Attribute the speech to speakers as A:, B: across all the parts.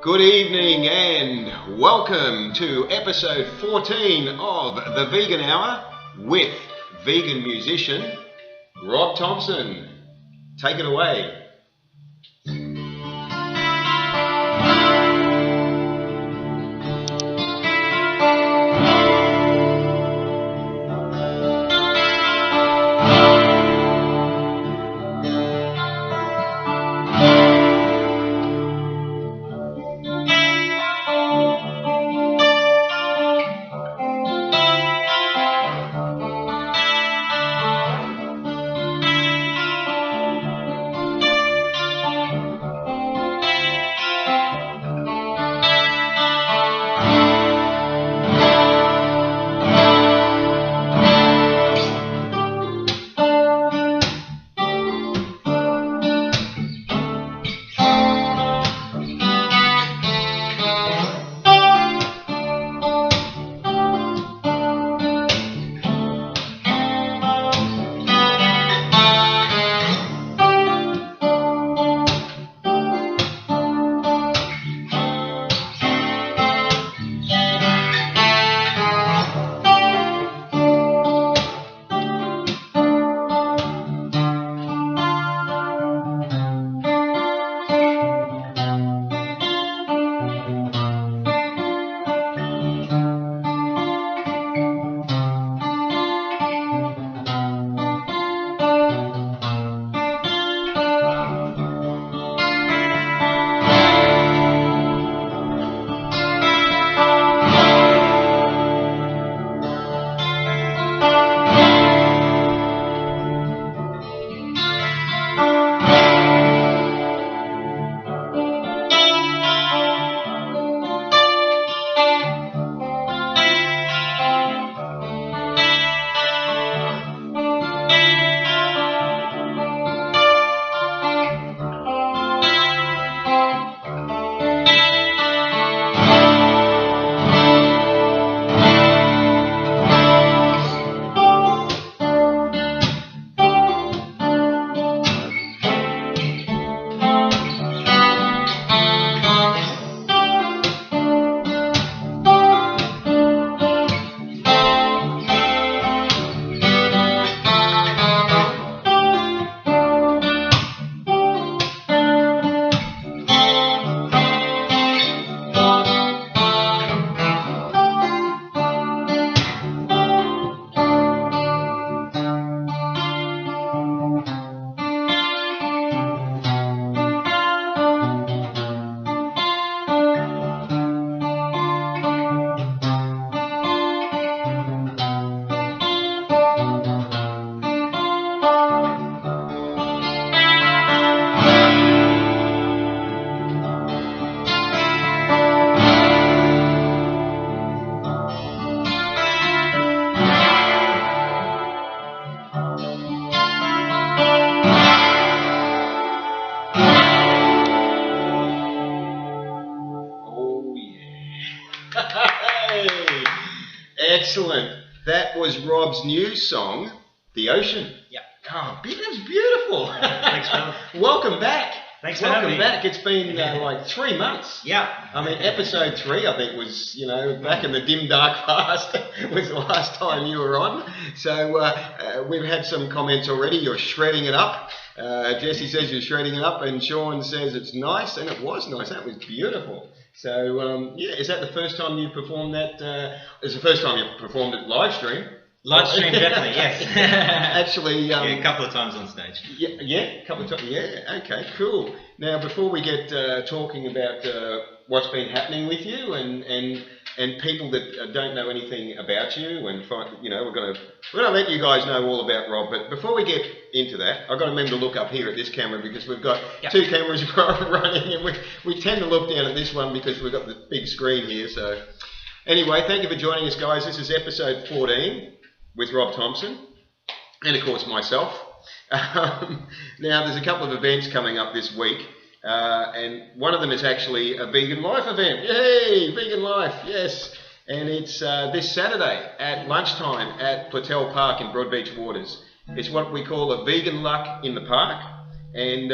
A: Good evening and welcome to episode 14 of The Vegan Hour with vegan musician Rob Thompson. Take it away. Excellent. That was Rob's new song, The Ocean.
B: Yeah.
A: Oh, that's beautiful.
B: Thanks, man.
A: Welcome back.
B: Thanks for having me.
A: Welcome back. It's been like 3 months.
B: Yeah.
A: I mean, episode 3, I think, was, back in the dim, dark past was the last time you were on. So we've had some comments already. You're shredding it up. Jesse says you're shredding it up, and Sean says it's nice, and it was nice. That was beautiful. So, is that the first time you performed that? It's the first time you performed it live stream?
B: Live stream, definitely, yes.
A: Actually...
B: yeah, a couple of times on stage.
A: Yeah, a couple of times. Yeah, okay, cool. Now, before we get talking about what's been happening with you and people that don't know anything about you, and we're going to let you guys know all about Rob. But before we get into that, I've got to remember to look up here at this camera because we've got two cameras running, and we tend to look down at this one because we've got the big screen here. So, anyway, thank you for joining us, guys. This is episode 14 with Rob Thompson, and of course myself. Now, there's a couple of events coming up this week. And one of them is actually a Vegan Life event. Yay! Vegan Life, yes. And it's this Saturday at lunchtime at Platel Park in Broadbeach Waters. It's what we call a vegan luck in the park. And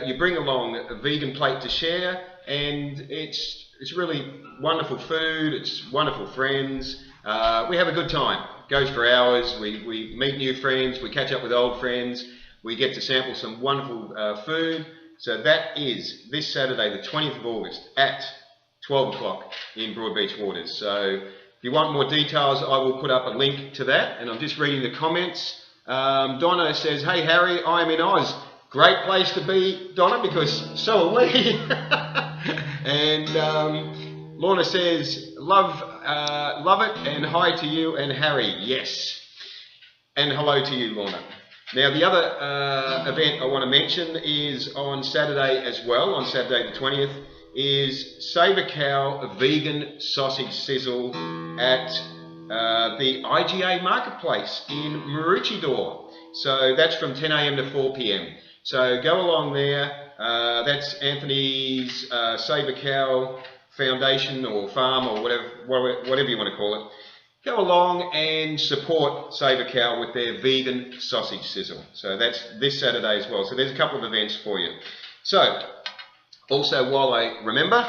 A: you bring along a vegan plate to share, and it's really wonderful food. It's wonderful friends. We have a good time. It goes for hours. We meet new friends. We catch up with old friends. We get to sample some wonderful food. So that is this Saturday, the 20th of August at 12 o'clock in Broadbeach Waters. So if you want more details, I will put up a link to that. And I'm just reading the comments. Donna says, "Hey Harry, I'm in Oz." Great place to be, Donna, because so are we. And Lorna says, love it, and hi to you and Harry. Yes. And hello to you, Lorna. Now, the other event I want to mention is on Saturday as well, on Saturday the 20th, is Save a Cow, a vegan sausage sizzle at the IGA Marketplace in Maroochydore. So that's from 10 a.m. to 4 p.m. So go along there. That's Anthony's Save a Cow Foundation or Farm or whatever you want to call it. Go along and support Save a Cow with their vegan sausage sizzle. So that's this Saturday as well. So there's a couple of events for you. So also, while I remember,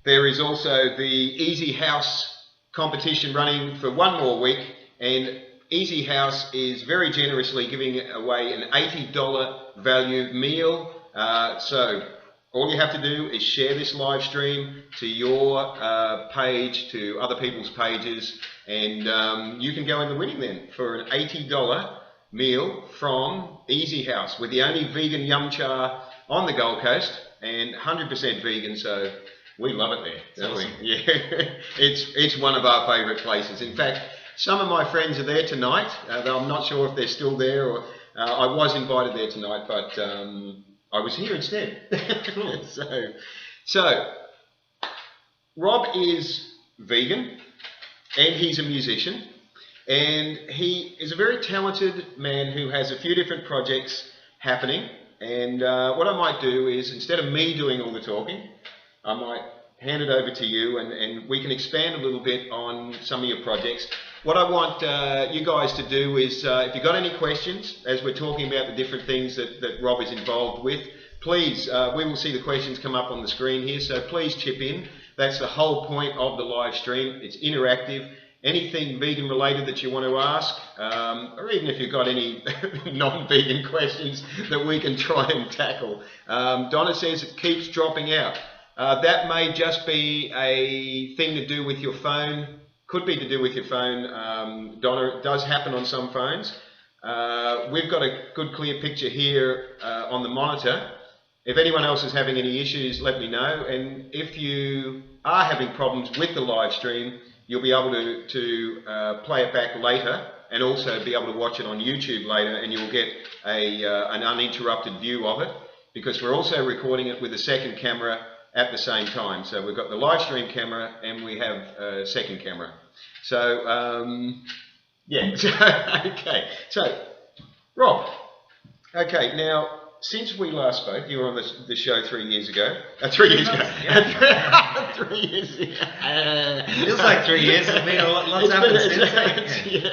A: there is also the Easy House competition running for one more week, and Easy House is very generously giving away an $80 value meal. So all you have to do is share this live stream to your page, to other people's pages, and you can go in the winning then for an $80 meal from Easy House. We're the only vegan yum cha on the Gold Coast, and 100% vegan, so we love it there, don't we? Yeah, it's one of our favourite places. In fact, some of my friends are there tonight. I'm not sure if they're still there, or I was invited there tonight, but I was here instead. Cool. So Rob is vegan, and he's a musician, and he is a very talented man who has a few different projects happening. And what I might do is, instead of me doing all the talking, I might hand it over to you, and we can expand a little bit on some of your projects. What I want you guys to do is, if you've got any questions, as we're talking about the different things that Rob is involved with, please, we will see the questions come up on the screen here, so please chip in. That's the whole point of the live stream. It's interactive. Anything vegan related that you want to ask, or even if you've got any non-vegan questions that we can try and tackle. Donna says it keeps dropping out. That may just be a thing to do with your phone. Could be to do with your phone, Donna. It does happen on some phones. We've got a good clear picture here on the monitor. If anyone else is having any issues, let me know. And if you are having problems with the live stream, you'll be able to play it back later, and also be able to watch it on YouTube later, and you'll get an uninterrupted view of it, because we're also recording it with a second camera at the same time. So we've got the live stream camera, and we have a second camera. So, yeah, okay. So, Rob, okay, now, since we last spoke, you were on the show 3 years ago. 3 years ago.
B: Yeah.
A: 3 years ago.
B: Feels like 3 years. It's been lots happened since then.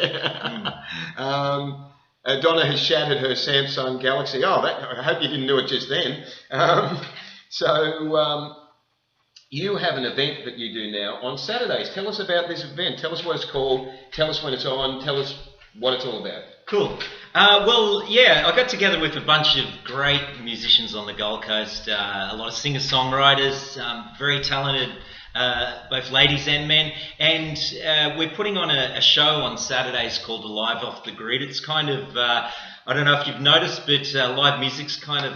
A: Yeah. Donna has shattered her Samsung Galaxy. Oh, I hope you didn't do it just then. You have an event that you do now on Saturdays. Tell us about this event. Tell us what it's called. Tell us when it's on. Tell us what it's all about.
B: Cool. Well, yeah, I got together with a bunch of great musicians on the Gold Coast, a lot of singer-songwriters, very talented, both ladies and men, and we're putting on a show on Saturdays called Live Off the Grid. It's kind of, I don't know if you've noticed, but live music's kind of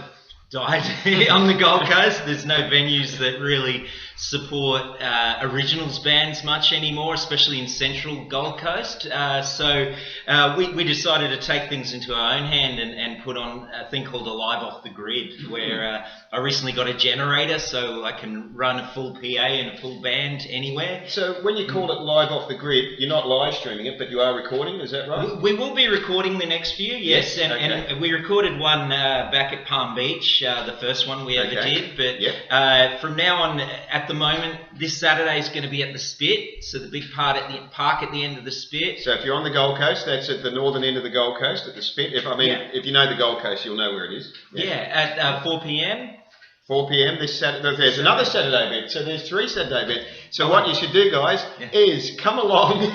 B: died on the Gold Coast. There's no venues that really support originals bands much anymore, especially in central Gold Coast. So we decided to take things into our own hand and put on a thing called a Live Off the Grid, where I recently got a generator so I can run a full PA and a full band anywhere.
A: So when you call it Live Off the Grid, you're not live streaming it, but you are recording, is that right?
B: We will be recording the next few, yes. And we recorded one back at Palm Beach, the first one we ever did. But from now on, at the moment, this Saturday is going to be at the Spit, so the big park at the end of the Spit.
A: So if you're on the Gold Coast, that's at the northern end of the Gold Coast, at the Spit. If you know the Gold Coast, you'll know where it is.
B: Yeah, at 4 p.m.
A: 4 p.m. this Saturday. There's another Saturday event, so there's 3 Saturday events. So what you should do, guys, is come along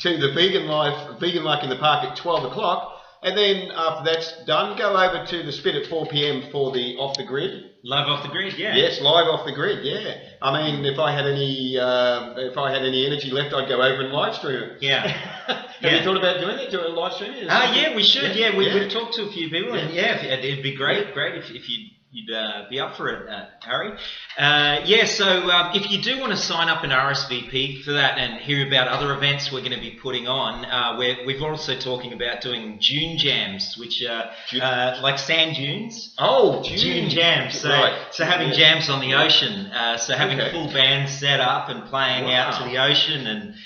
A: to the Vegan Like in the Park at 12 o'clock, and then after that's done, go over to the Spit at 4 p.m. for the Off the Grid.
B: Live off the grid, yeah.
A: Yes, live off the grid, yeah. I mean, if I had any energy left, I'd go over and live stream it.
B: Yeah.
A: Have you thought about doing it? Do a live stream it?
B: Yeah, we should. Yeah, we've talked to a few people, and it'd be great if you'd be up for it, Harry. So if you do want to sign up and RSVP for that and hear about other events we're going to be putting on, we're also talking about doing dune jams, which are like sand dunes.
A: Oh,
B: dune jams. So having jams on the ocean. So having a full band set up and playing out to the ocean and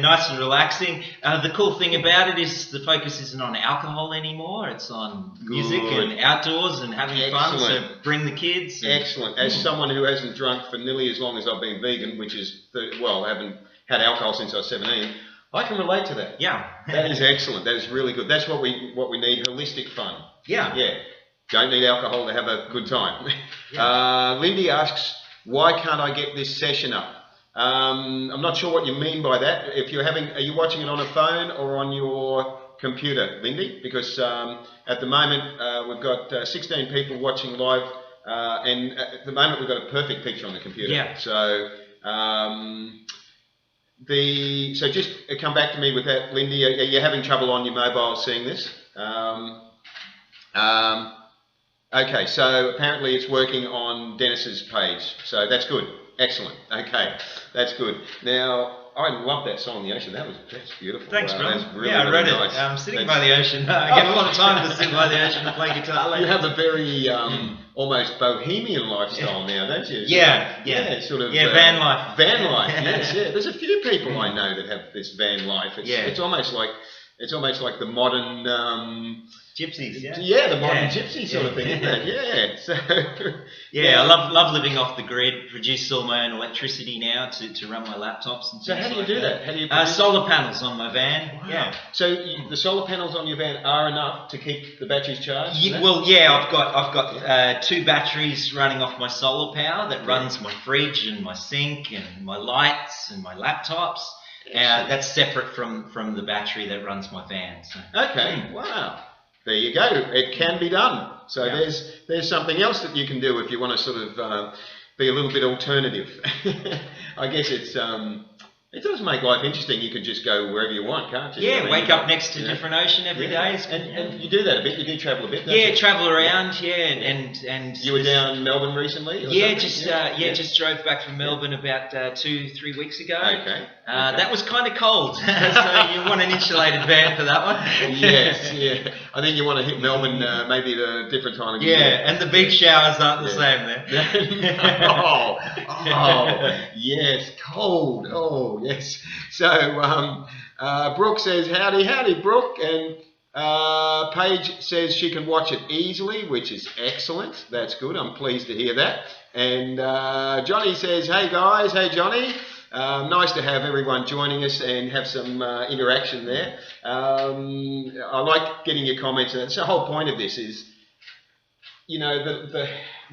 B: nice and relaxing. The cool thing about it is the focus isn't on alcohol anymore. It's on music and outdoors and having fun. So bring the kids.
A: Excellent. As someone who hasn't drunk for nearly as long as I've been vegan, which is, I haven't had alcohol since I was 17, I can relate to that.
B: Yeah.
A: That is excellent. That is really good. That's what we need, holistic fun.
B: Yeah.
A: Yeah. Don't need alcohol to have a good time. Lindy asks, why can't I get this session up? I'm not sure what you mean by that. Are you watching it on a phone or on your computer, Lindy? Because at the moment we've got 16 people watching live, and at the moment we've got a perfect picture on the computer.
B: Yeah.
A: So so just come back to me with that, Lindy. Are you having trouble on your mobile seeing this? Okay, so apparently it's working on Dennis's page, so that's good. Excellent. Okay, that's good. Now, I love that song, The Ocean. That's beautiful.
B: Thanks, bro.
A: That's really,
B: I read
A: nice.
B: it. I'm sitting by the ocean. I get a lot of time to sit by the ocean and play guitar.
A: You have a very almost bohemian lifestyle now, don't you? Sort of
B: van life.
A: Van life, yes, yeah. There's a few people I know that have this van life. It's almost like the modern
B: gypsies,
A: the modern gypsy sort of thing, isn't it? Yeah. So
B: I love living off the grid. Produce all my own electricity now to run my laptops and
A: so how do you do that? How do you
B: solar panels on my van. Wow. Yeah.
A: So the solar panels on your van are enough to keep the batteries charged?
B: I've got 2 batteries running off my solar power that runs my fridge and my sink and my lights and my laptops. That's separate from the battery that runs my van. So.
A: Okay. Wow. There you go. It can be done. So there's something else that you can do if you want to sort of be a little bit alternative. I guess it does make life interesting. You can just go wherever you want, can't you?
B: Yeah, wake up next to a different ocean every day.
A: And you do that a bit. You do travel a bit.
B: Travel around. And
A: you were down Melbourne recently.
B: Just drove back from Melbourne about 2-3 weeks ago.
A: Okay.
B: That was kind of cold, so you want an insulated van for that one.
A: Yes. I think you want to hit Melbourne maybe at a different time of year.
B: Yeah, and the big showers aren't the same there.
A: Yes, cold. Oh, yes. So Brooke says, howdy, Brooke, and Paige says she can watch it easily, which is excellent. That's good. I'm pleased to hear that. And Johnny says, hey guys, hey Johnny. Nice to have everyone joining us and have some interaction there. I like getting your comments. And the whole point of this is, when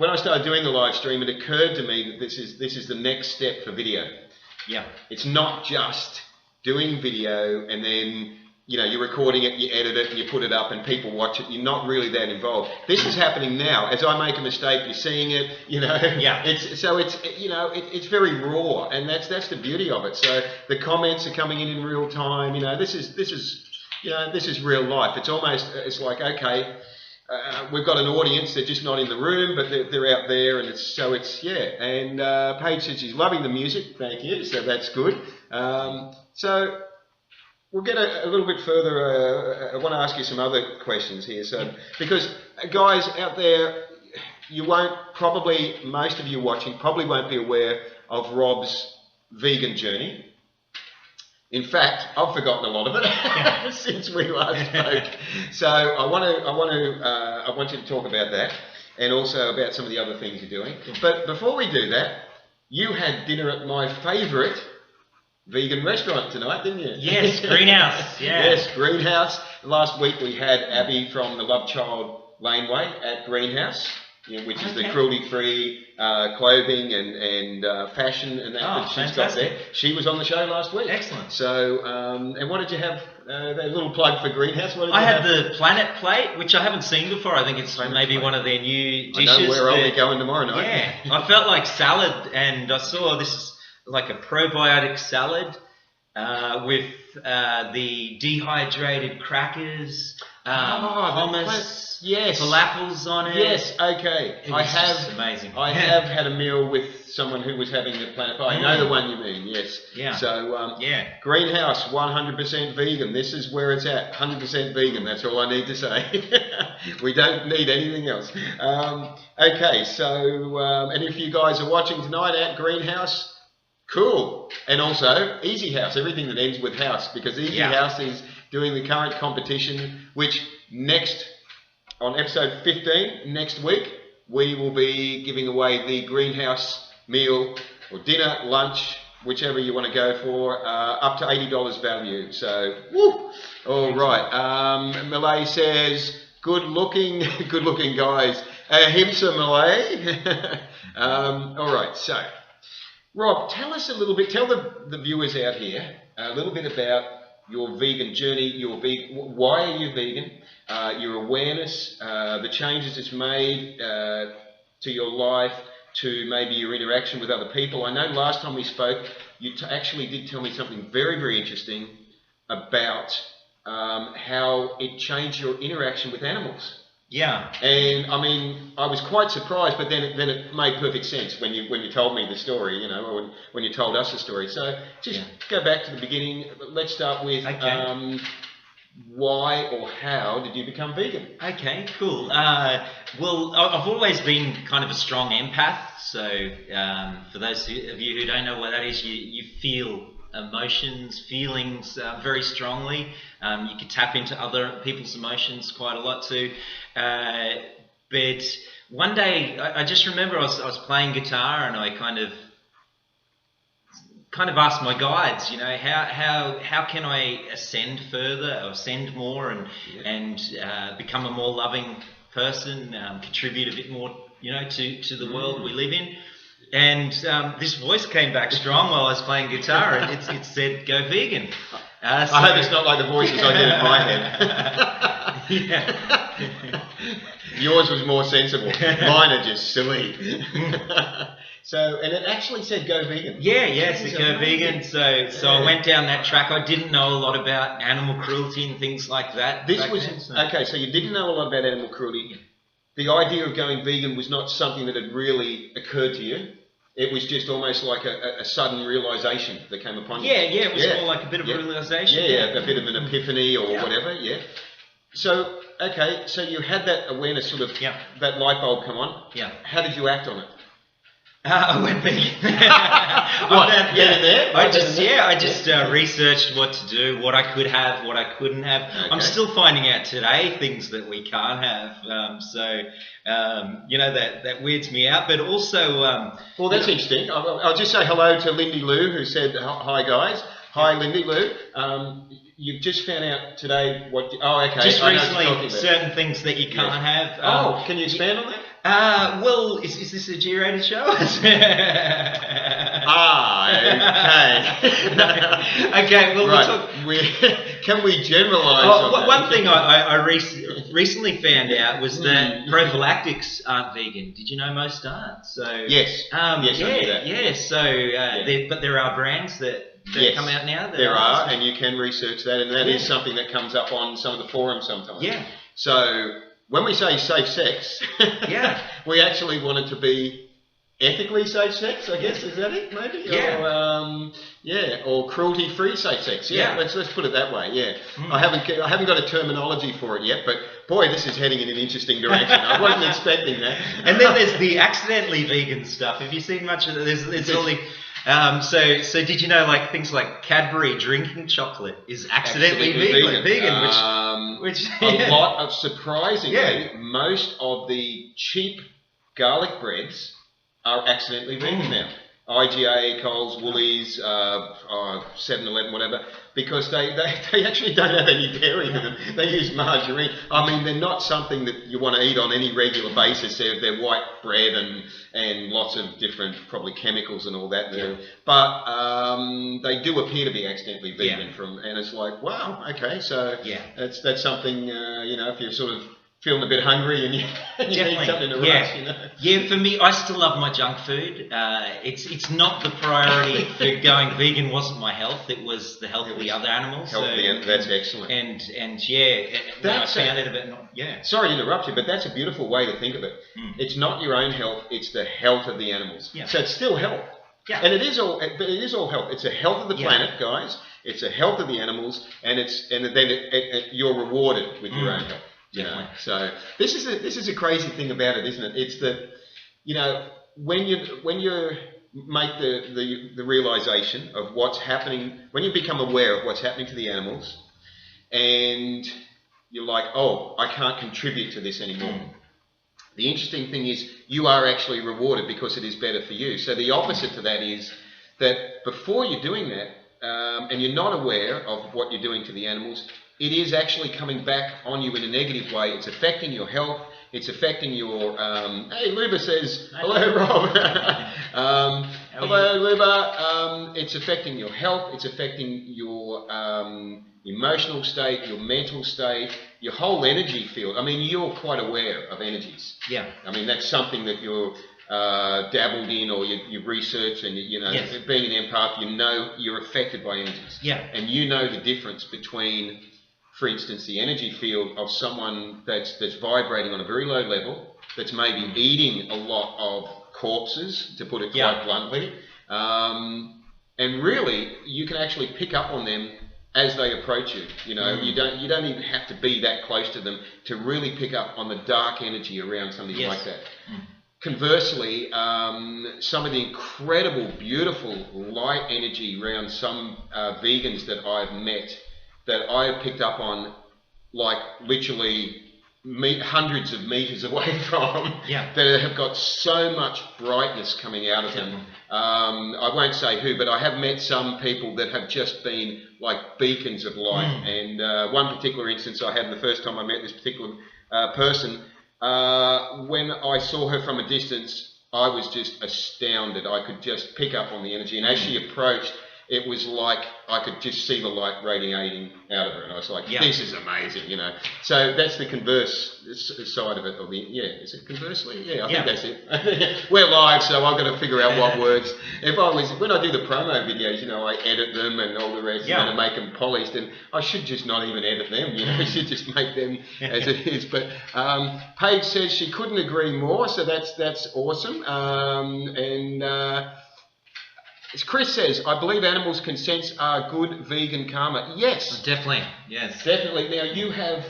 A: I started doing the live stream, it occurred to me that this is the next step for video.
B: Yeah.
A: It's not just doing video and then you're recording it, you edit it, and you put it up, and people watch it. You're not really that involved. This is happening now. As I make a mistake, you're seeing it.
B: Yeah.
A: It's very raw, and that's the beauty of it. So the comments are coming in real time. This is real life. It's like, okay, we've got an audience. They're just not in the room, but they're out there, and And Paige says she's loving the music. Thank you. So that's good. So. We'll get a little bit further. I want to ask you some other questions here. So, because guys out there, most of you watching probably won't be aware of Rob's vegan journey. In fact, I've forgotten a lot of it since we last spoke. So I want you to talk about that, and also about some of the other things you're doing. But before we do that, you had dinner at my favourite vegan restaurant tonight, didn't you?
B: Yes, Greenhouse. Yeah.
A: Yes, Greenhouse. Last week we had Abby from the Love Child Laneway at Greenhouse. which is the cruelty-free clothing and fashion and that she's got there. She was on the show last week.
B: Excellent.
A: So, and what did you have? A little plug for Greenhouse. What did
B: I
A: you
B: had
A: have?
B: the Planet Plate, which I haven't seen before. I think it's maybe one of their new dishes.
A: I know where I'll be going tomorrow night.
B: Yeah, I felt like salad, and I saw this is like a probiotic salad with the dehydrated crackers, hummus.
A: Yes.
B: Falafels on it.
A: Yes, okay.
B: Just amazing.
A: I have had a meal with someone who was having the Planet Pie. I know the one you mean, yes.
B: Yeah.
A: So, Greenhouse, 100% vegan. This is where it's at. 100% vegan. That's all I need to say. We don't need anything else. Okay, so, and if you guys are watching tonight at Greenhouse, cool. And also, Easy House, everything that ends with house, because Easy House is doing the current competition, which on episode 15, next week, we will be giving away the Greenhouse meal or dinner, lunch, whichever you want to go for, up to $80 value. So, woo! All right. Malay says, good looking guys. Himsa Malay. All right. So, Rob, tell us a little bit. Tell the viewers out here a little bit about your vegan journey. Why are you vegan? Your awareness, the changes it's made to your life, to maybe your interaction with other people. I know last time we spoke, you actually did tell me something very, very interesting about how it changed your interaction with animals.
B: Yeah.
A: And I mean, I was quite surprised, but then it made perfect sense when you told me the story, or when you told us the story. So just go back to the beginning. Let's start with why or how did you become vegan?
B: Okay, cool. Well, I've always been kind of a strong empath. So for those of you who don't know what that is, you feel emotions, feelings very strongly. You can tap into other people's emotions quite a lot too. But one day, I just remember I was playing guitar, and I kind of asked my guides, how can I ascend further, or ascend more, and become a more loving person, contribute a bit more, to the world we live in. And this voice came back strong while I was playing guitar, and it said, "Go vegan."
A: I hope it's not like the voices I get in my head. Yours was more sensible. Mine are just silly. And it actually said "Go vegan."
B: Yeah, yes, it "Go vegan." So I went down that track. I didn't know a lot about animal cruelty and things like that.
A: Okay. So you didn't know a lot about animal cruelty. The idea of going vegan was not something that had really occurred to you. It was just almost like a sudden realization that came upon you.
B: Yeah, it was more like a bit of a realization.
A: Yeah, a bit of an epiphany or whatever, So, okay, so you had that awareness, sort of, that light bulb come on.
B: Yeah.
A: How did you act on it?
B: I went vegan. I just researched what to do, what I could have, what I couldn't have. Okay. I'm still finding out today things that we can't have. That weirds me out. But also,
A: well, that's interesting. I'll just say hello to Lindy Lou, who said hi, guys. Hi, Lindy Lou. You've just found out today what...
B: Just recently, certain things that you can't have.
A: Can you expand on that?
B: Well, is this a G-rated show?
A: Okay.
B: Okay, well,
A: right. Can we generalise?
B: One thing I recently found out was that prophylactics aren't vegan. Did you know most aren't? So
A: yes, I knew that.
B: Yeah. So, but there are brands that come out now.
A: There are, and you can research that, and that is something that comes up on some of the forums sometimes.
B: Yeah.
A: So when we say safe sex, we actually want it to be ethically safe sex, I guess. Is that it, maybe?
B: Yeah.
A: Or cruelty-free safe sex. Yeah. Let's put it that way. Yeah. I haven't got a terminology for it yet, but boy, this is heading in an interesting direction. I wasn't expecting that.
B: And then there's the accidentally vegan stuff. Have you seen much of it? There's all the... So did you know, like, things like Cadbury drinking chocolate is accidentally vegan, which
A: a lot of, surprisingly, most of the cheap garlic breads are accidentally vegan now. IGA, Coles, Woolies, 7-Eleven, whatever, because they actually don't have any dairy in them. They use margarine. I mean, they're not something that you want to eat on any regular basis. They're white bread and lots of different probably chemicals and all that. Yeah. But they do appear to be accidentally vegan and it's like, wow, okay, so that's something, you know, if you're sort of feeling a bit hungry and you need something to rush, you know.
B: Yeah, for me, I still love my junk food. It's not the priority for going vegan. Wasn't my health; it was the health of the other animals.
A: That's excellent.
B: And that's I found it a bit.
A: Sorry to interrupt you, but that's a beautiful way to think of it. It's not your own health; it's the health of the animals. Yeah. So it's still health. Yeah. And it is all health. It's a health of the planet, guys. It's a health of the animals, and then you're rewarded with your own health. You know, so this is a crazy thing about it, isn't it? It's that, you know, when you make the realization of what's happening, when you become aware of what's happening to the animals, and you're like, oh, I can't contribute to this anymore. The interesting thing is you are actually rewarded because it is better for you. So the opposite to that is that before you're doing that, and you're not aware of what you're doing to the animals, it is actually coming back on you in a negative way. It's affecting your health. It's affecting your... hey, Luba says, hello, Rob. Hello, Luba. It's affecting your health. It's affecting your emotional state, your mental state, your whole energy field. I mean, you're quite aware of energies. Yeah. I mean, that's something that you're dabbled in, or you've researched, and you know, being an empath, you know you're affected by energies. Yeah. And you know the difference between, for instance, the energy field of someone that's vibrating on a very low level, that's maybe eating a lot of corpses, to put it quite bluntly, and really you can actually pick up on them as they approach you. You know, you don't even have to be that close to them to really pick up on the dark energy around something like that. Conversely, some of the incredible, beautiful light energy around some vegans that I've met, that I have picked up on, like literally hundreds of meters away from, that have got so much brightness coming out of them. I won't say who, but I have met some people that have just been like beacons of light. And one particular instance I had the first time I met this particular person, when I saw her from a distance, I was just astounded. I could just pick up on the energy, and as she approached, it was like I could just see the light radiating out of her, and I was like, this is amazing, you know. So that's the converse side of it. Or is it conversely? Yeah, I think that's it. We're live, so I've got to figure out what words. When I do the promo videos, you know, I edit them and all the rest, and make them polished, and I should just not even edit them, you know, I should just make them as it is. But Paige says she couldn't agree more, so that's awesome. As Chris says, I believe animals' consents are good vegan karma. Yes.
B: Definitely, yes.
A: Definitely. Now, you have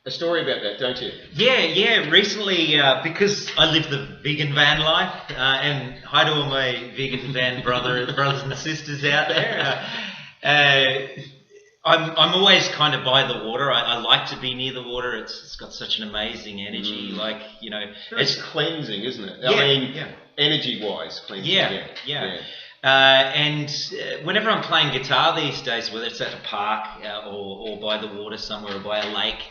A: a story about that, don't you?
B: Yeah. Recently, because I live the vegan van life, and hi to all my vegan van brothers and sisters out there. I'm always kind of by the water. I like to be near the water. It's got such an amazing energy. Like, you know...
A: It's cleansing, isn't it? I mean, energy-wise, cleansing. Yeah.
B: And whenever I'm playing guitar these days, whether it's at a park or by the water somewhere or by a lake,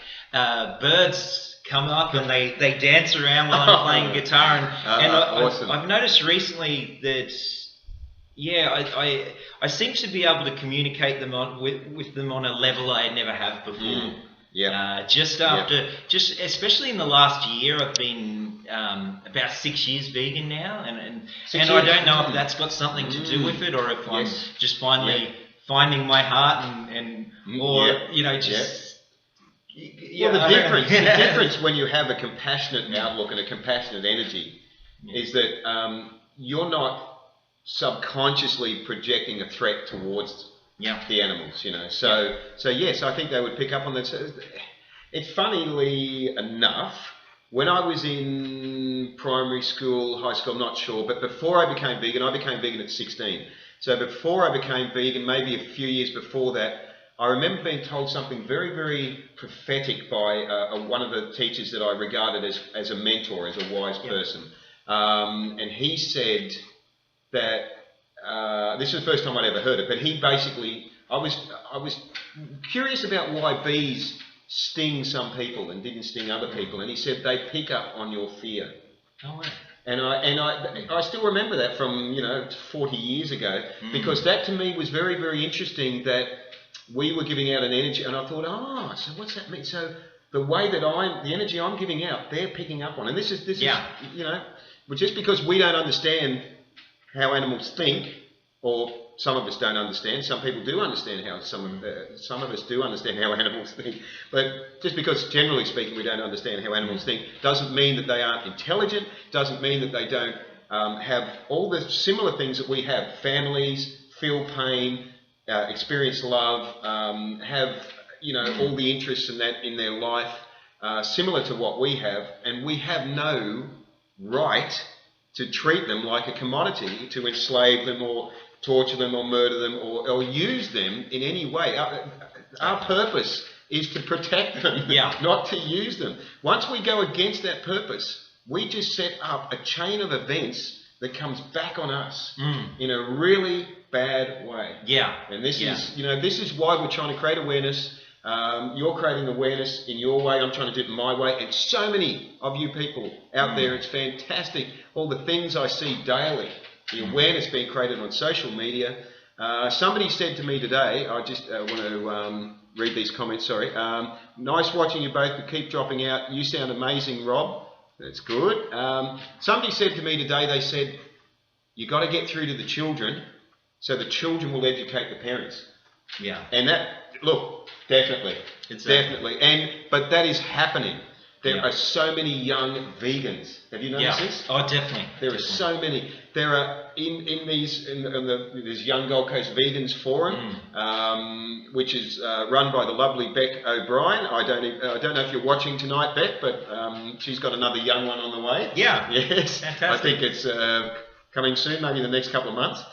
B: birds come up and they dance around while I'm playing guitar. And
A: awesome.
B: I've noticed recently that, I seem to be able to communicate with them on a level I never have before. Just especially in the last year, I've been about 6 years vegan now, and I don't know if that's got something to do with it, or if I'm just finally finding my heart you know, just.
A: Well, the difference when you have a compassionate outlook and a compassionate energy is that you're not subconsciously projecting a threat towards the animals, you know. So yes, I think they would pick up on that. So it's funnily enough, when I was in primary school, high school, I'm not sure, but before I became vegan at 16. So before I became vegan, maybe a few years before that, I remember being told something very, very prophetic by one of the teachers that I regarded as a mentor, as a wise person. And he said that this is the first time I'd ever heard it, but he basically, I was curious about why bees sting some people and didn't sting other people, and he said they pick up on your fear.
B: Oh, wow.
A: And I still remember that from 40 years ago, because that to me was very, very interesting, that we were giving out an energy, and I thought, so what's that mean? So the way that the energy I'm giving out, they're picking up on, and this is well, just because we don't understand how animals think, or some of us don't understand. Some people do understand how some of us do understand how animals think. But just because, generally speaking, we don't understand how animals think, doesn't mean that they aren't intelligent. Doesn't mean that they don't have all the similar things that we have: families, feel pain, experience love, have all the interests in their life similar to what we have, and we have no right to treat them like a commodity, to enslave them or torture them or murder them or use them in any way. Our purpose is to protect them, not to use them. Once we go against that purpose, we just set up a chain of events that comes back on us in a really bad way. And this is why we're trying to create awareness. You're creating awareness in your way, I'm trying to do it my way, and so many of you people out there, it's fantastic, all the things I see daily, the awareness being created on social media. Somebody said to me today, I just want to read these comments, sorry. Nice watching you both, but keep dropping out. You sound amazing, Rob. That's good. Somebody said to me today, they said, you got to get through to the children so the children will educate the parents. And that, look, definitely. But that is happening. There are so many young vegans. Have you noticed this?
B: Oh, definitely.
A: There are so many. There are in this Young Gold Coast Vegans Forum, which is run by the lovely Beck O'Brien. I don't know if you're watching tonight, Beck, but she's got another young one on the way. Yes.
B: Fantastic.
A: I think it's coming soon, maybe in the next couple of months.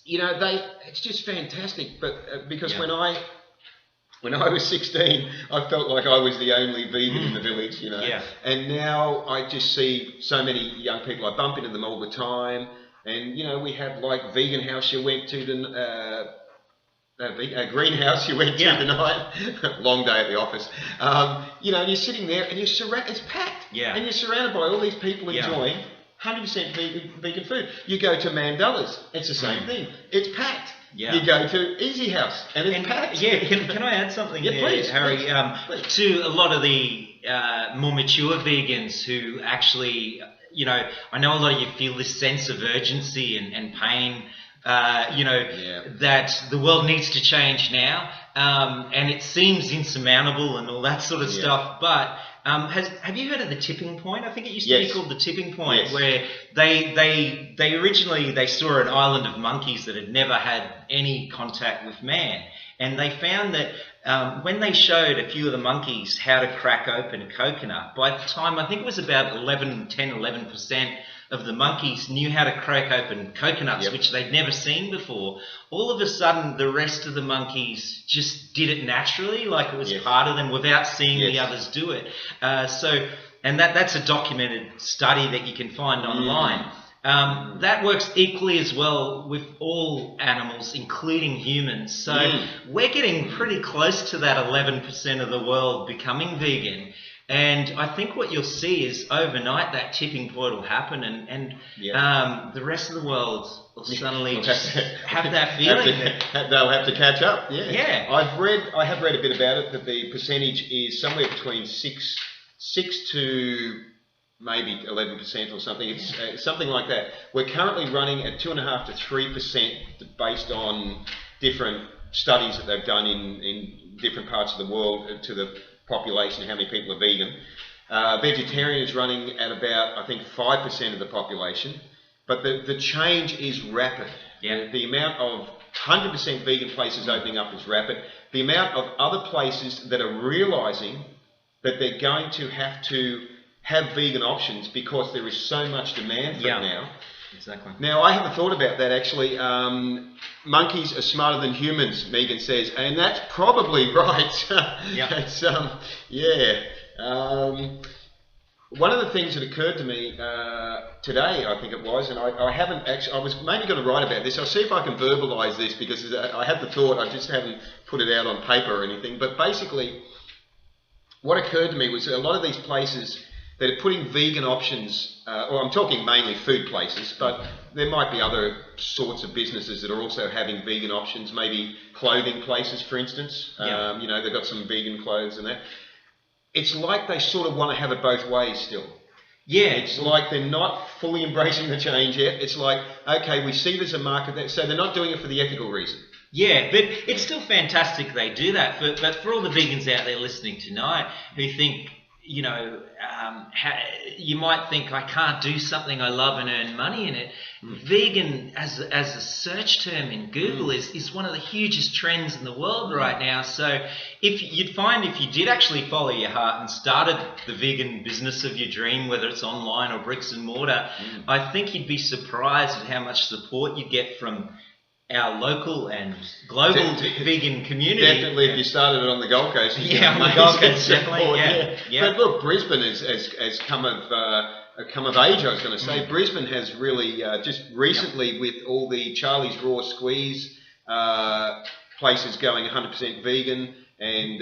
A: It's just fantastic. But because when I was 16, I felt like I was the only vegan in the village, And now I just see so many young people. I bump into them all the time. And, we have like vegan house you went to, greenhouse you went to tonight. Long day at the office. And you're sitting there and it's packed. And you're surrounded by all these people enjoying 100% vegan food. You go to Mandela's, it's the same thing. It's packed. You go to Easy House and it's packed.
B: Can I add something there,
A: please,
B: Harry?
A: please.
B: To a lot of the more mature vegans who actually, I know a lot of you feel this sense of urgency and pain, that the world needs to change now, and it seems insurmountable and all that sort of stuff, but have you heard of the tipping point? I think it used to be called the tipping point, where they originally saw an island of monkeys that had never had any contact with man, and they found that when they showed a few of the monkeys how to crack open a coconut, by the time I think it was about 11% of the monkeys knew how to crack open coconuts, which they'd never seen before. All of a sudden, the rest of the monkeys just did it naturally, like it was part of them, without seeing the others do it. And that's a documented study that you can find online. That works equally as well with all animals, including humans. So we're getting pretty close to that 11% of the world becoming vegan. And I think what you'll see is overnight that tipping point will happen, and the rest of the world will suddenly have that feeling.
A: They'll have to catch up. I have read a bit about it, that the percentage is somewhere between 6 to maybe 11% or something. It's something like that. We're currently running at 2.5 to 3% based on different studies that they've done in different parts of the world to the population, how many people are vegan. Vegetarian is running at about, I think, 5% of the population, but the change is rapid. The amount of 100% vegan places opening up is rapid. The amount of other places that are realising that they're going to have vegan options because there is so much demand for it now.
B: Exactly.
A: Now, I haven't thought about that actually. Monkeys are smarter than humans, Megan says, and that's probably right. One of the things that occurred to me today, I think it was, and I haven't actually, I was maybe going to write about this. I'll see if I can verbalise this because I had the thought, I just haven't put it out on paper or anything. But basically, what occurred to me was a lot of these places that are putting vegan options, or I'm talking mainly food places, but there might be other sorts of businesses that are also having vegan options, maybe clothing places, for instance. You know, they've got some vegan clothes and that. It's like they sort of want to have it both ways still.
B: Yeah.
A: It's like they're not fully embracing the change yet. It's like, okay, we see there's a market there, so they're not doing it for the ethical reason.
B: Yeah, but it's still fantastic they do that. But for all the vegans out there listening tonight who think, you know, you might think I can't do something I love and earn money in it. Vegan as a search term in Google is one of the hugest trends in the world right now. So if you did actually follow your heart and started the vegan business of your dream, whether it's online or bricks and mortar, I think you'd be surprised at how much support you get from our local and global vegan community.
A: Definitely, if you started it on the Gold Coast.
B: On the Gold Coast, definitely. Yeah.
A: But look, Brisbane has come of age. I was going to say Brisbane has really just recently with all the Charlie's Raw Squeeze places going 100% vegan, and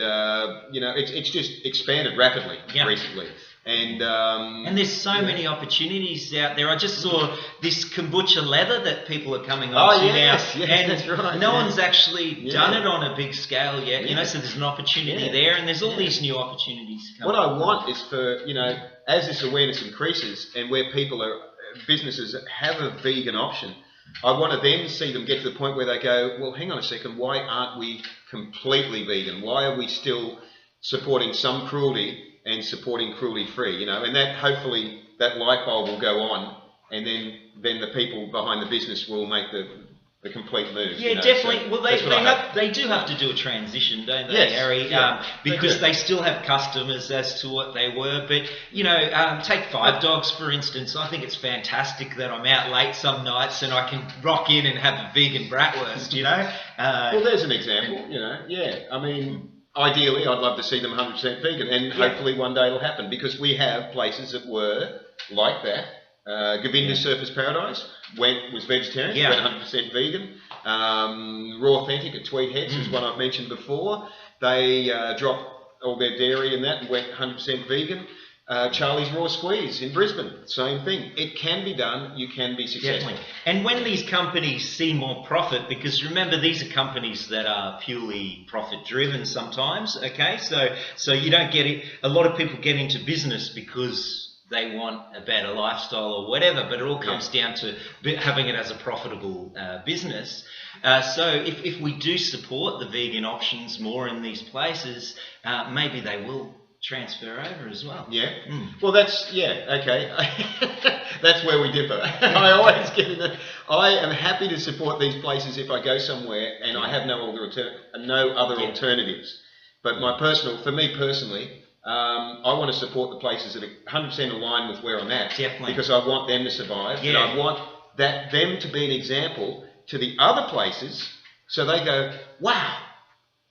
A: you know, it's just expanded rapidly recently. And
B: there's so many opportunities out there. I just saw this kombucha leather that people are coming on to now.
A: Yes,
B: and
A: that's right.
B: No one's actually done it on a big scale yet, you know, so there's an opportunity there, and there's all these new opportunities coming.
A: What I want is for, you know, as this awareness increases and where businesses have a vegan option, I want to then see them get to the point where they go, well, hang on a second, why aren't we completely vegan? Why are we still supporting some cruelty and supporting cruelty-free, you know, and that hopefully that light bulb will go on, and then the people behind the business will make the complete move.
B: Yeah,
A: you know?
B: definitely.
A: So
B: well, they do have to do a transition, don't they,
A: yes,
B: Harry? Because they still have customers as to what they were. But you know, take Five Dogs for instance. I think it's fantastic that I'm out late some nights and I can rock in and have a vegan bratwurst. You know.
A: Well, there's an example. You know, yeah. I mean, ideally, I'd love to see them 100% vegan, and hopefully one day it'll happen because we have places that were like that. Govinda Surface Paradise was vegetarian, went 100% vegan. Raw Authentic at Tweed Heads is one I've mentioned before. They dropped all their dairy and that and went 100% vegan. Charlie's Raw Squeeze in Brisbane, same thing. It can be done, you can be successful.
B: Definitely. And when these companies see more profit, because remember these are companies that are purely profit driven sometimes, okay? So you don't get it, a lot of people get into business because they want a better lifestyle or whatever, but it all comes down to having it as a profitable business. So if we do support the vegan options more in these places, maybe they will transfer over as well.
A: Yeah. Well, that's okay. That's where we differ. I always get in I am happy to support these places if I go somewhere and I have no other alternatives. But for me personally, I want to support the places that are 100% aligned with where I'm at.
B: Definitely.
A: Because I want them to survive. And I want them to be an example to the other places, so they go, wow,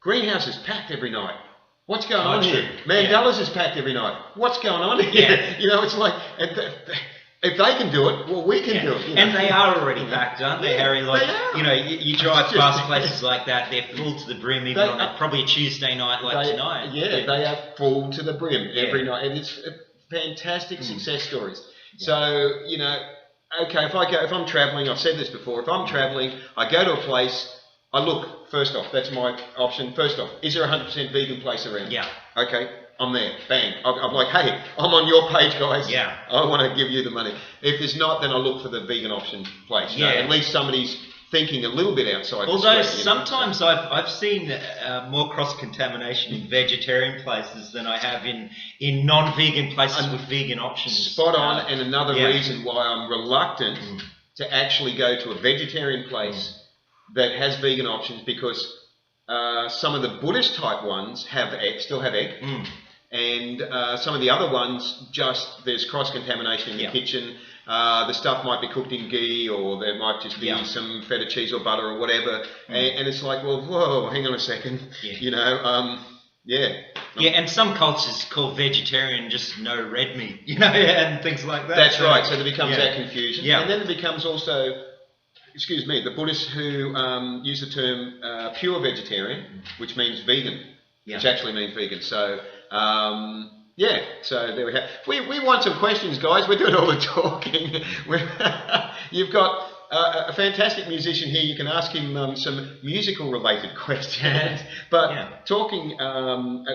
A: Greenhouse is packed every night. What's going on here? Mandela's is packed every night. What's going on here?
B: Yeah.
A: You know, it's like, if they can do it, well, we can do it. You know?
B: And they are already packed, aren't they, Harry? Like,
A: they are.
B: You know, you drive past places like that, they're full to the brim, even on probably a Tuesday night like tonight.
A: Yeah, they are full to the brim every night. And it's fantastic success stories. So, you know, okay, if I'm travelling, I've said this before, if I'm travelling, I go to a place, I look, first off, that's my option. First off, is there a 100% vegan place around?
B: Yeah.
A: Okay, I'm there. Bang. I'm like, hey, I'm on your page, guys.
B: Yeah.
A: I want to give you the money. If there's not, then I look for the vegan option place. You know, at least somebody's thinking a little bit outside the
B: Although
A: square,
B: sometimes I've seen more cross-contamination in vegetarian places than I have in non-vegan places with vegan options.
A: Spot on, and another reason why I'm reluctant to actually go to a vegetarian place that has vegan options, because some of the Buddhist type ones still have egg, and some of the other ones there's cross-contamination in the kitchen. The stuff might be cooked in ghee, or there might just be some feta cheese or butter or whatever, and it's like, well, whoa, hang on a second, you know, Yeah.
B: Yeah, and some cultures call vegetarian just no red meat, and things like that.
A: That's right. So there becomes that confusion.
B: Yeah.
A: And then there becomes also, excuse me, the Buddhists who use the term pure vegetarian, which means vegan, which actually means vegan. So, yeah, so there we have. We want some questions, guys. We're doing all the talking. You've got a fantastic musician here. You can ask him some musical-related questions. But talking,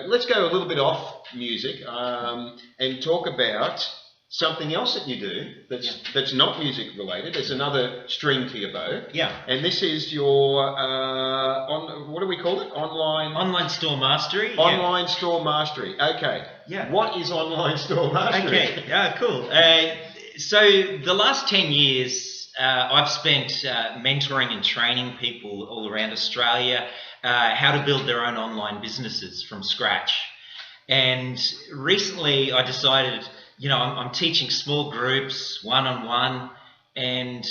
A: let's go a little bit off music and talk about something else that you do that's not music-related. There's another string to your bow.
B: Yeah.
A: And this is your, what do we call it?
B: Online store mastery.
A: Online store mastery. Okay.
B: Yeah.
A: What is online store mastery?
B: Okay. Yeah, cool. So the last 10 years, I've spent mentoring and training people all around Australia how to build their own online businesses from scratch. And recently I decided, I'm teaching small groups, one-on-one, and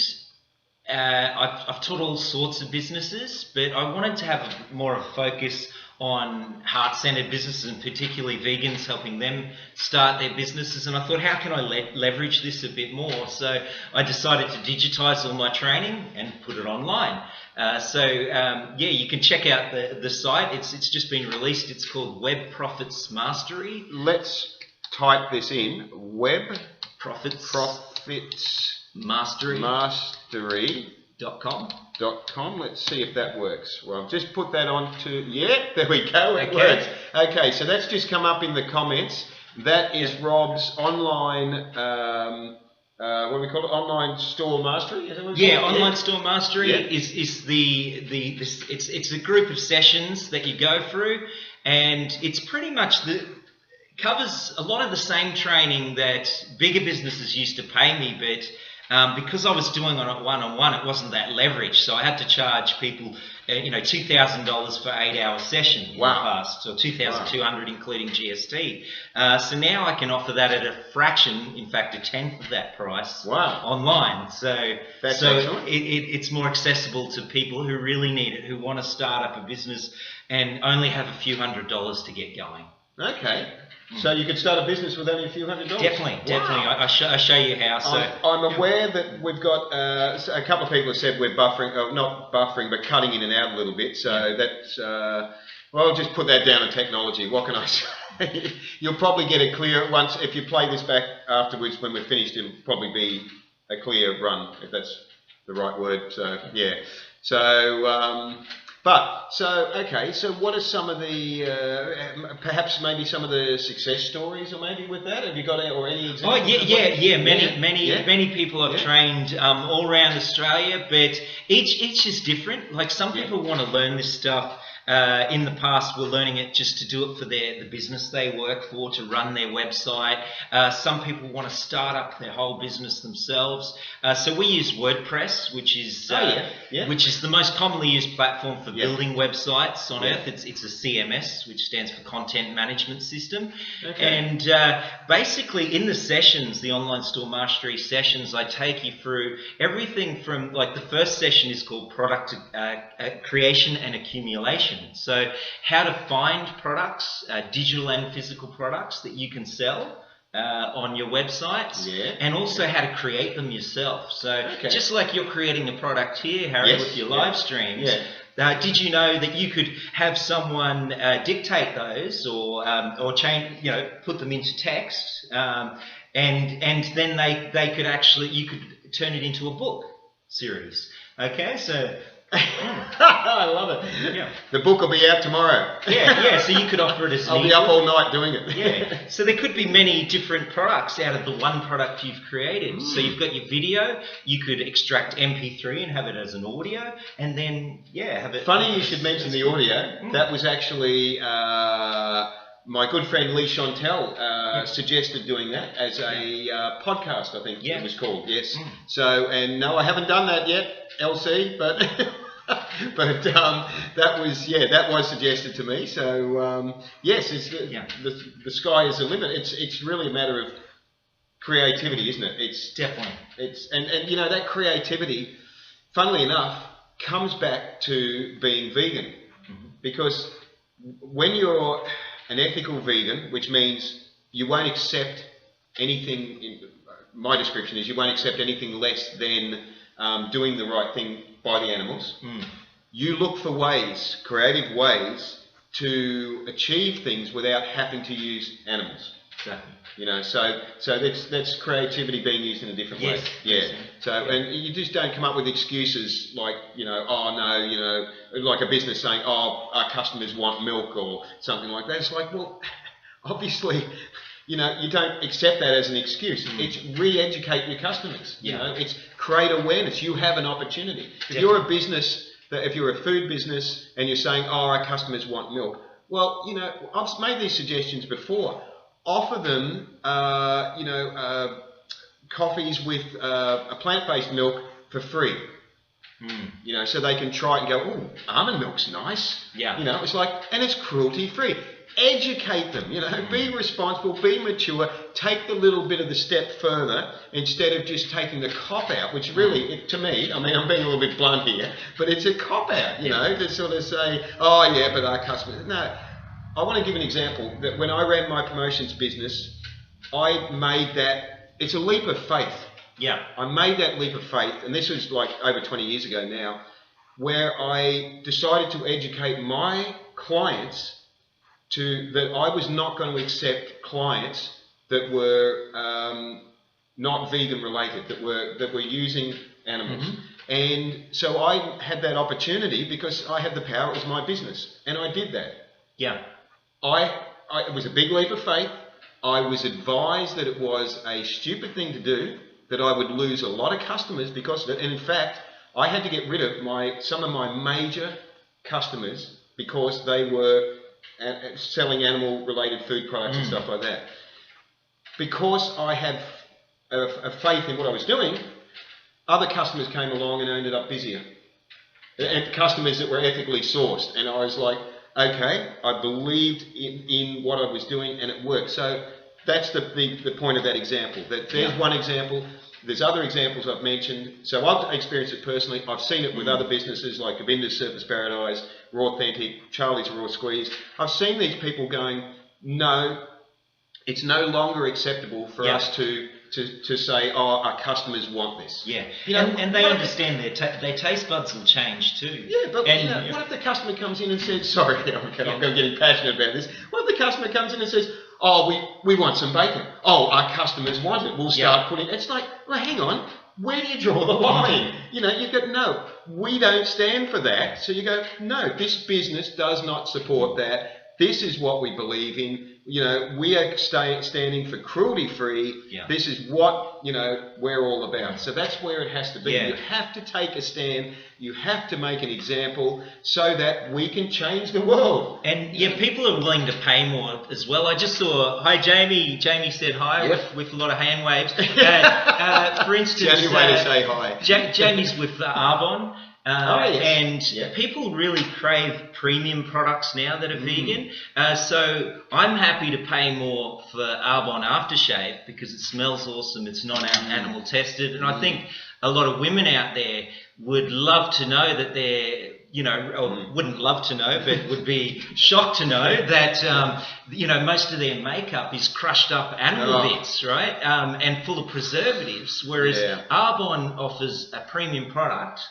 B: I've taught all sorts of businesses, but I wanted to have more of a focus on heart-centered businesses, and particularly vegans, helping them start their businesses. And I thought, how can I leverage this a bit more? So I decided to digitize all my training and put it online. You can check out the site. It's just been released. It's called Web Profits Mastery.
A: Let's type this in. Web
B: Profits
A: Mastery.
B: .com.
A: Let's see if that works. Well, I've just put that on to, there we go, it works. Okay, so that's just come up in the comments. That is Rob's online, what do we call it? Online store mastery? Is that what it's called?
B: Online store mastery is it's a group of sessions that you go through, and it's pretty much covers a lot of the same training that bigger businesses used to pay me, but because I was doing it one-on-one, it wasn't that leverage, so I had to charge people, $2,000 for 8-hour session in the past, so $2,200 including GST. So now I can offer that at a fraction, in fact, a tenth of that price online. So it's more accessible to people who really need it, who want to start up a business and only have a few $100s to get going.
A: Okay. So you could start a business with only a few $100s?
B: Definitely. I show you how. So
A: I'm aware that we've got a couple of people have said we're buffering, not buffering, but cutting in and out a little bit. So that's, I'll just put that down to technology. What can I say? You'll probably get it clear once, if you play this back afterwards when we're finished, it'll probably be a clear run, if that's the right word. So, yeah. So, so what are some of the, perhaps maybe some of the success stories, or maybe with that? Have you got any examples?
B: Many people I've trained all around Australia, but each is different. Like some people want to learn this stuff. In the past, were learning it just to do it for the business they work for, to run their website. Some people want to start up their whole business themselves. So we use WordPress, which is the most commonly used platform for building websites on earth. It's a CMS, which stands for Content Management System. Okay. And basically, in the sessions, the Online Store Mastery sessions, I take you through everything from, like, the first session is called Product Creation and Accumulation. So how to find products, digital and physical products that you can sell on your websites, and also how to create them yourself. So just like you're creating a product here, Harry, with your live streams, did you know that you could have someone dictate those or change, put them into text, and then they could actually, you could turn it into a book series. Okay, so
A: I love it. Yeah. The book will be out tomorrow.
B: So you could offer it as
A: I'll be up all night doing it.
B: So there could be many different products out of the one product you've created. So you've got your video, you could extract MP3 and have it as an audio, and then have it.
A: Funny you should mention the audio. That was actually my good friend Lee Chantel suggested doing that as a podcast, I think it was called. Yes. So, and no, I haven't done that yet, LC, but that was suggested to me. So yes, it's the sky is the limit. It's really a matter of creativity, isn't it? It's
B: definitely.
A: And that creativity, funnily enough, comes back to being vegan, because when you're an ethical vegan, which means you won't accept anything. My description is you won't accept anything less than doing the right thing by the animals. You look for ways, creative ways, to achieve things without having to use animals.
B: Exactly.
A: You know, so that's creativity being used in a different way. Yeah. So and you just don't come up with excuses like, you know, oh no, you know, like a business saying, oh, our customers want milk or something like that. It's like, well, obviously, you know, you don't accept that as an excuse. It's re-educate your customers. You know, it's create awareness. You have an opportunity. If you're a business, if you're a food business and you're saying, oh, our customers want milk, well, you know, I've made these suggestions before. Offer them, you know, coffees with a plant-based milk for free. You know, so they can try it and go, oh, almond milk's nice. Yeah. You know, it's like, and it's cruelty-free. Educate them, you know, be responsible, be mature, take the little bit of the step further instead of just taking the cop-out, which really, to me, I mean, I'm being a little bit blunt here, but it's a cop-out, you know, to sort of say, oh yeah, but our customers, no. I want to give an example that when I ran my promotions business, I made that, it's a leap of faith. Yeah. I made that leap of faith, and this was like over 20 years ago now, where I decided to educate my clients that I was not going to accept clients that were not vegan related, that were using animals. And so I had that opportunity because I had the power, it was my business, and I did that. Yeah. It was a big leap of faith. I was advised that it was a stupid thing to do, that I would lose a lot of customers because of it. And in fact, I had to get rid of some of my major customers because they were selling animal-related food products and stuff like that. Because I had a faith in what I was doing, other customers came along and ended up busier. And customers that were ethically sourced. And I was like, okay, I believed in what I was doing and it worked. So that's the point of that example. There's one example. There's other examples I've mentioned. So I've experienced it personally. I've seen it with other businesses like Govinda's Surface Paradise, Raw Authentic, Charlie's Raw Squeeze. I've seen these people going, no, it's no longer acceptable for us to say, oh, our customers want this. Yeah,
B: you know, and they understand their taste buds will change too.
A: Yeah, but you know, what if the customer comes in and says, sorry, I'm getting passionate about this. What if the customer comes in and says, oh, we want some bacon. Oh, our customers want it. We'll start putting, it's like, well, hang on, where do you draw the line? You know, you go, no, we don't stand for that. So you go, no, this business does not support that. This is what we believe in. You know, we are standing for cruelty-free. Yeah. This is what, you know, we're all about. So that's where it has to be. Yeah. You have to take a stand. You have to make an example so that we can change the world.
B: And yeah, people are willing to pay more as well. I just saw, hi Jamie. Jamie said hi with a lot of hand waves. For instance,
A: the only way to say hi.
B: Jamie's with Arbonne. And people really crave premium products now that are vegan. So I'm happy to pay more for Arbonne aftershave because it smells awesome. It's not animal tested. And I think a lot of women out there would love to know that they're, you know, or wouldn't love to know, but would be shocked to know that, you know, most of their makeup is crushed up animal bits, right? And full of preservatives. Whereas Arbonne offers a premium product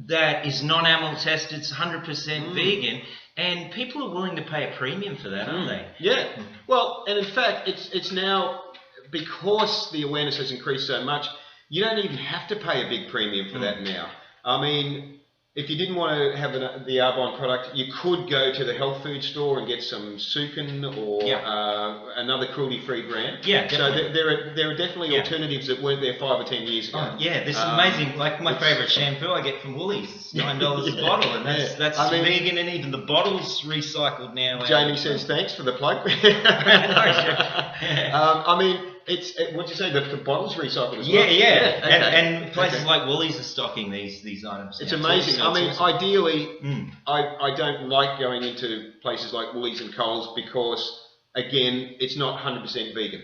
B: that is non-animal tested, it's 100% vegan, and people are willing to pay a premium for that, aren't they?
A: Yeah. Well, and in fact, it's now, because the awareness has increased so much, you don't even have to pay a big premium for that now. I mean, if you didn't want to have the Arbonne product, you could go to the health food store and get some Sukin or another cruelty-free brand. Yeah, definitely. So there are definitely alternatives that weren't there 5 or 10 years ago.
B: Oh, yeah, this is amazing. Like my favourite shampoo I get from Woolies. It's $9 a bottle, and that's vegan, and even the bottle's recycled now.
A: Jamie says thanks for the plug. I mean, what'd you say? The bottle's recycled as well?
B: Yeah. And places like Woolies are stocking these items.
A: It's amazing. I mean, ideally, I don't like going into places like Woolies and Coles because, again, it's not 100% vegan.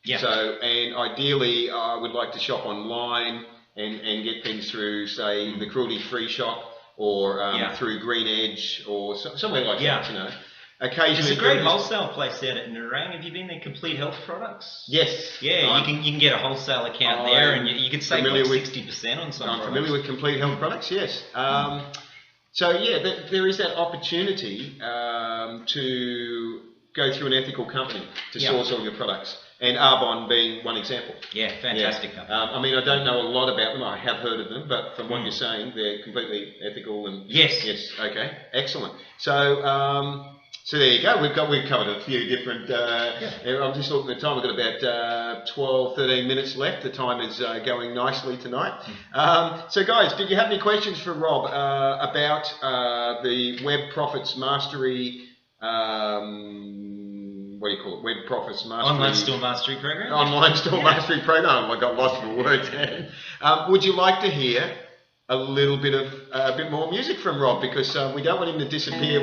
A: Yeah. So, and ideally, I would like to shop online and get things through, say, the cruelty-free shop or through Green Edge or somewhere like that, you know. occasionally.
B: There's a great wholesale place out at Nerang. Have you been there? Complete Health Products.
A: Yes.
B: Yeah, you can get a wholesale account there, and you can save like 60% on some
A: I'm
B: products.
A: familiar with Complete Health Products. Yes. So yeah, there is that opportunity to go through an ethical company to source all your products, and Arbonne being one example.
B: Yeah, fantastic company.
A: I mean, I don't know a lot about them. I have heard of them, but from what you're saying, they're completely ethical and
B: yes.
A: Okay, excellent. So so there you go. We've covered a few different. I'm just looking at the time. We've got about 12, 13 minutes left. The time is going nicely tonight. So guys, did you have any questions for Rob about the Web Profits Mastery? What do you call it? Web Profits Mastery.
B: Online Store Mastery Program.
A: Online Store Mastery Program. I got lost for words there. Would you like to hear a little bit of a bit more music from Rob, because we don't want him to disappear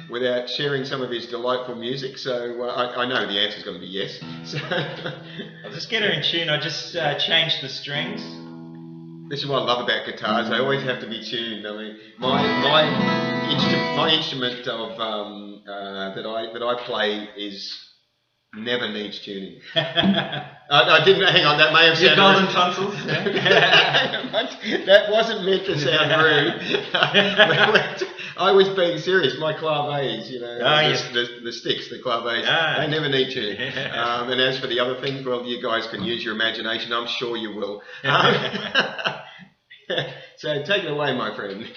A: without sharing some of his delightful music? So I know the answer is going to be yes. So
B: I'll just get her in tune. I just changed the strings.
A: This is what I love about guitars. They always have to be tuned. I mean, my instrument of that I play is never needs tuning. I didn't. Hang on, that may have
B: Your
A: sounded
B: golden tonsils.
A: That wasn't meant to sound rude. I was being serious. My claves, the sticks, the claves, they never need tuning. And as for the other things, well, you guys can use your imagination. I'm sure you will. So take it away, my friend.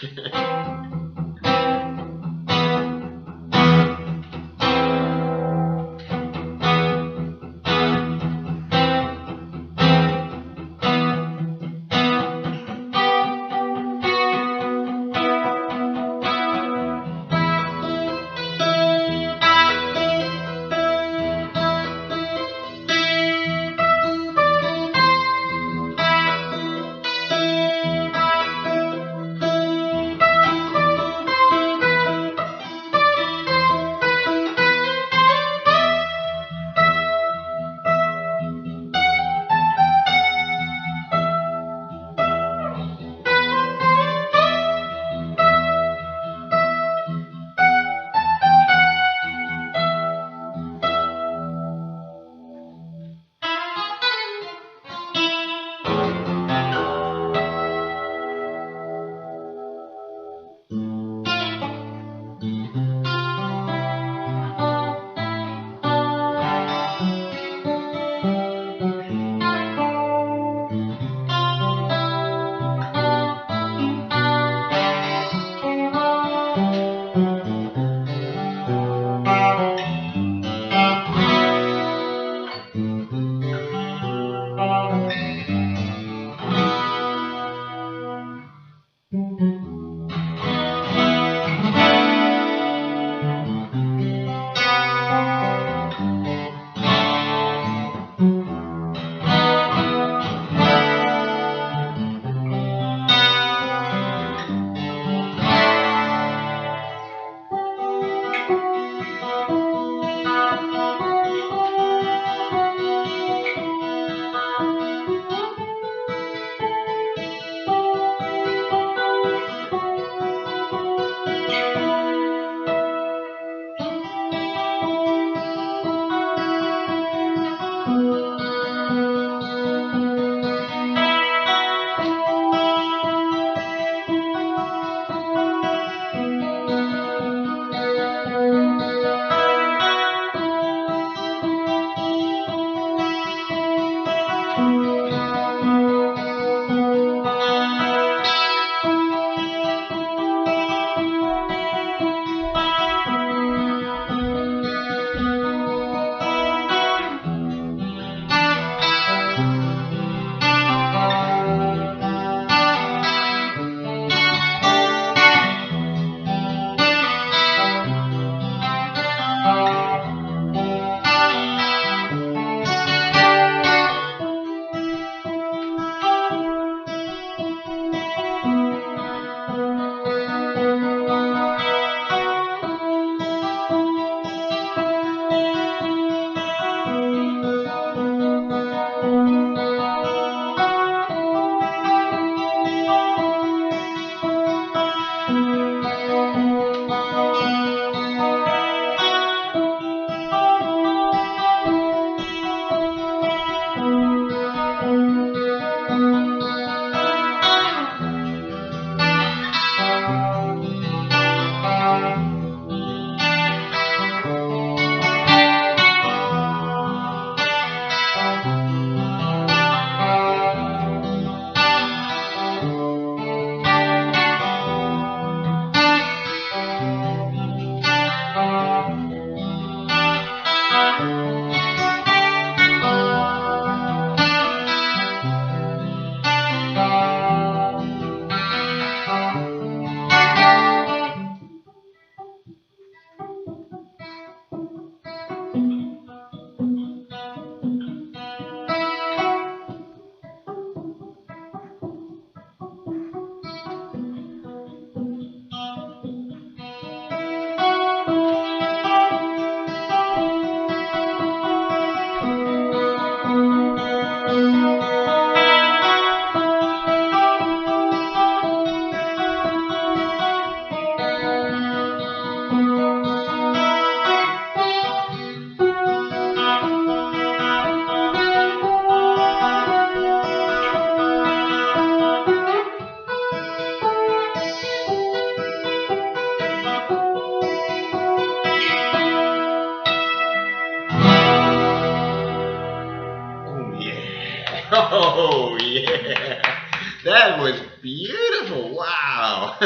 A: That was beautiful. Wow.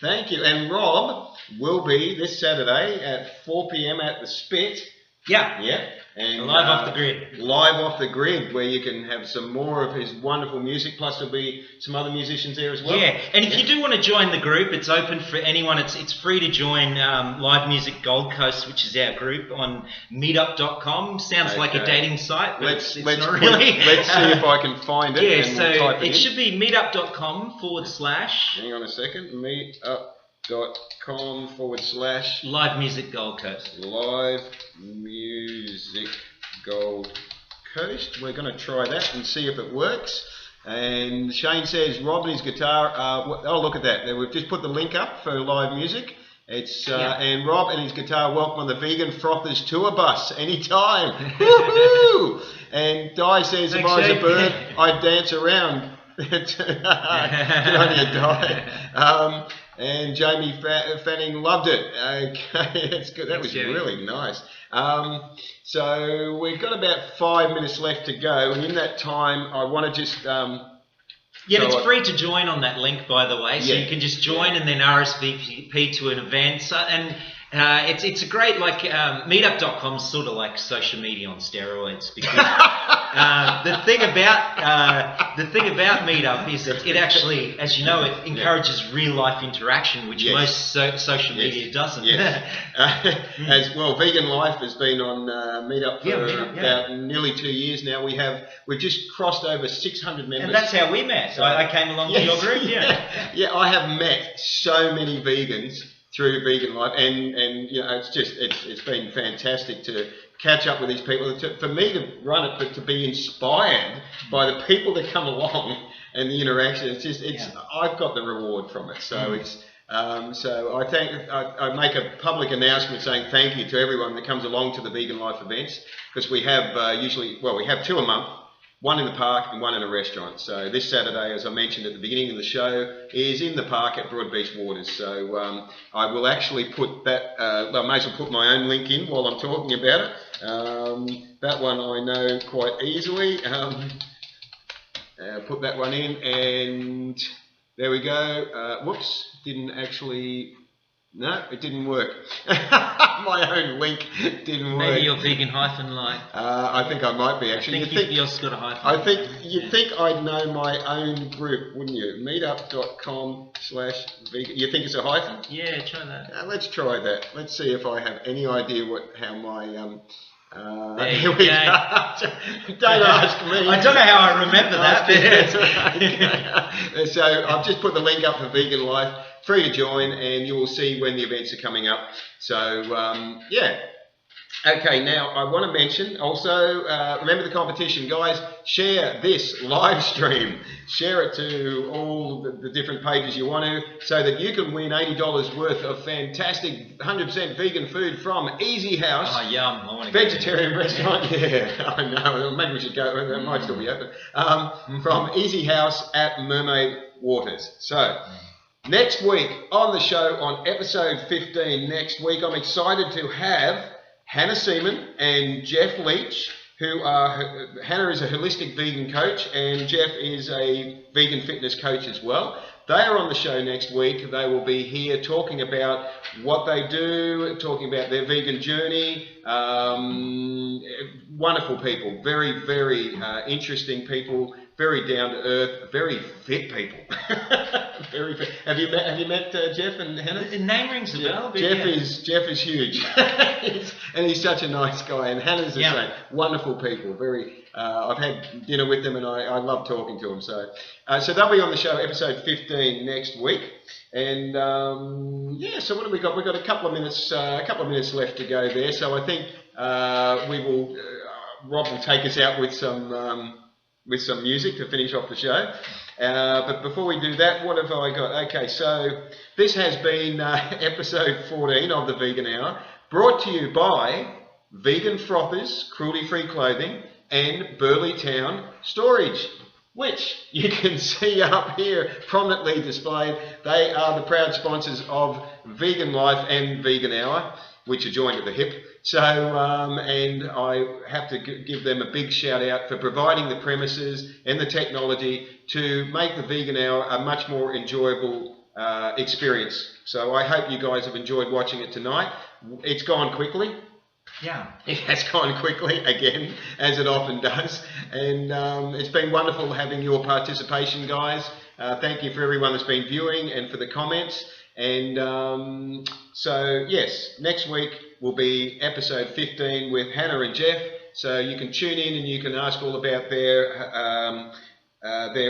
A: Thank you. And Rob will be this Saturday at 4 p.m. at the Spit.
B: Yeah.
A: Yeah. And
B: live off the grid.
A: Live off the grid, where you can have some more of his wonderful music. Plus, there'll be some other musicians there as well.
B: Yeah, and if you do want to join the group, it's open for anyone. It's free to join Live Music Gold Coast, which is our group, on meetup.com. Sounds like a dating site, but
A: let's
B: it's not really.
A: Let's see if I can find it.
B: Yeah,
A: and
B: so
A: we'll type
B: it
A: in.
B: should be meetup.com/.
A: Hang on a second. Meetup.com/.
B: Live Music Gold Coast.
A: Live Music Gold Coast. We're going to try that and see if it works. And Shane says Rob and his guitar. Oh, look at that! We've just put the link up for live music. It's and Rob and his guitar. Welcome on the Vegan Frothers tour bus anytime. Woohoo! And Di says, if I was a bird, I'd dance around. Good on you, Di. And Jamie Fanning loved it. Okay, that's good. That was really nice. So we've got about 5 minutes left to go, and in that time, I want to just.
B: It's free to join on that link, by the way. So you can just join and then RSVP to an event. So, and it's a great, like, meetup.com is sort of like social media on steroids, because the thing about Meetup is that it actually, as you know, it encourages real life interaction, which most social media doesn't.
A: As well, Vegan Life has been on Meetup for about nearly 2 years now. We've just crossed over 600 members,
B: and that's how we met. So I came along to your group.
A: I have met so many vegans through Vegan Life, and you know, it's been fantastic to catch up with these people, for me to run it, but to be inspired by the people that come along and the interaction. I've got the reward from it. So so I make a public announcement saying thank you to everyone that comes along to the Vegan Life events, because we have we have 2 a month. 1 in the park and 1 in a restaurant. So this Saturday, as I mentioned at the beginning of the show, is in the park at Broadbeach Waters. So I will actually put that, I may as well put my own link in while I'm talking about it. That one I know quite easily. Put that one in, and there we go. Whoops, didn't actually... No, it didn't work. My own link didn't work.
B: Maybe you're vegan hyphen like.
A: I think I might be actually.
B: I think yours got a hyphen.
A: I think you'd think I'd know my own group, wouldn't you? Meetup.com/vegan. You think it's a hyphen?
B: Yeah, try that.
A: Let's try that. Let's see if I have any idea how my
B: there you go.
A: Don't ask me.
B: I don't know how I remember that.
A: Okay. So I've just put the link up for Vegan Life. Free to join, and you will see when the events are coming up. So, Okay, now I want to mention also, remember the competition, guys. Share this live stream. Share it to all the different pages you want to, so that you can win $80 worth of fantastic 100% vegan food from Easy House.
B: Oh, yum. I want to
A: vegetarian restaurant. Yeah, I know. Maybe we should go. It might still be open. From Easy House at Mermaid Waters. So... next week on the show, on episode 15 next week, I'm excited to have Hannah Seaman and Jeff Leach, Hannah is a holistic vegan coach and Jeff is a vegan fitness coach as well. They are on the show next week. They will be here talking about what they do, talking about their vegan journey. Wonderful people, very, very interesting people. Very down to earth, very fit people. Very fit. Have you met Jeff and Hannah?
B: The name rings a bell.
A: Jeff is huge, and he's such a nice guy. And Hannah's the same. Wonderful people. Very. I've had dinner with them, and I love talking to them. So they'll be on the show, episode 15 next week. And so what have we got? We've got a couple of minutes left to go there. So I think we will. Rob will take us out with some music to finish off the show. But before we do that, what have I got? Okay, so this has been episode 14 of the Vegan Hour, brought to you by Vegan Frothers, Cruelty-Free Clothing, and Burleigh Town Storage, which you can see up here prominently displayed. They are the proud sponsors of Vegan Life and Vegan Hour, which are joined at the hip. So, and I have to give them a big shout out for providing the premises and the technology to make the Vegan Hour a much more enjoyable experience. So I hope you guys have enjoyed watching it tonight. It's gone quickly.
B: Yeah.
A: It has gone quickly again, as it often does. And it's been wonderful having your participation, guys. Thank you for everyone that's been viewing and for the comments. And so, yes, next week will be episode 15 with Hannah and Jeff. So you can tune in and you can ask all about their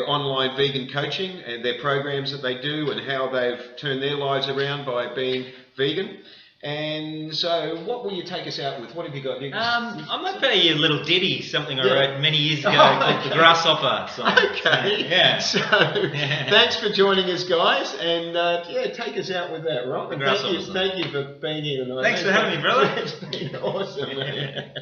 A: online vegan coaching and their programs that they do and how they've turned their lives around by being vegan. And so, what will you take us out with? What have you got?
B: I might play you a little ditty, something I wrote many years ago called the Grasshopper song.
A: Okay.
B: Yeah.
A: So, thanks for joining us, guys, and take us out with that, Rob.
B: The Grasshopper song.
A: Thank you for being here tonight.
B: Thanks for having me, brother.
A: It's been awesome, man.